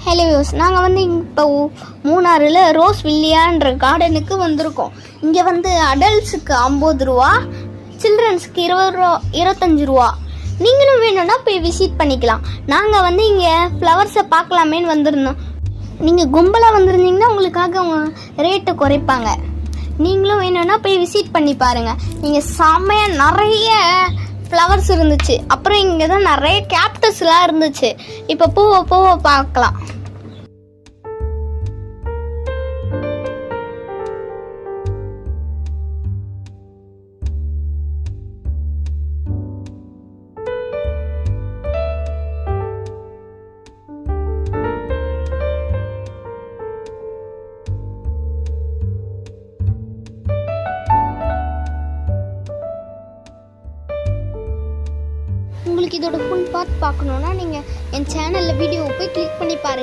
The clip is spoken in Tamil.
ஹலோ யோஸ், நாங்கள் வந்து இப்போ மூணாறில் ரோஸ் வில்லியான்ற கார்டனுக்கு வந்திருக்கோம். இங்கே வந்து அடல்ட்ஸுக்கு 50 ரூபா, சில்ட்ரன்ஸுக்கு 20 ரூபா, 25 ரூபா. நீங்களும் வேணும்னா போய் விசிட் பண்ணிக்கலாம். நாங்கள் வந்து இங்கே ஃப்ளவர்ஸை பார்க்கலாமேன்னு வந்திருந்தோம். நீங்கள் கும்பலாக வந்திருந்தீங்கன்னா உங்களுக்காக அவங்க ரேட்டை குறைப்பாங்க. நீங்களும் வேணும்னா போய் விசிட் பண்ணி பாருங்கள். நீங்கள் செம்மையாக நிறைய ஃப்ளவர்ஸ் இருந்துச்சு. அப்புறம் இங்கே தான் நிறைய கேக்டஸ்லாம் இருந்துச்சு. இப்போ பூவை பார்க்கலாம். உங்களுக்கு இதோட ஃபுல் பார்ட் பார்க்கணுன்னா நீங்கள் என் சேனலில் வீடியோவை போய் கிளிக் பண்ணி பாருங்கள்.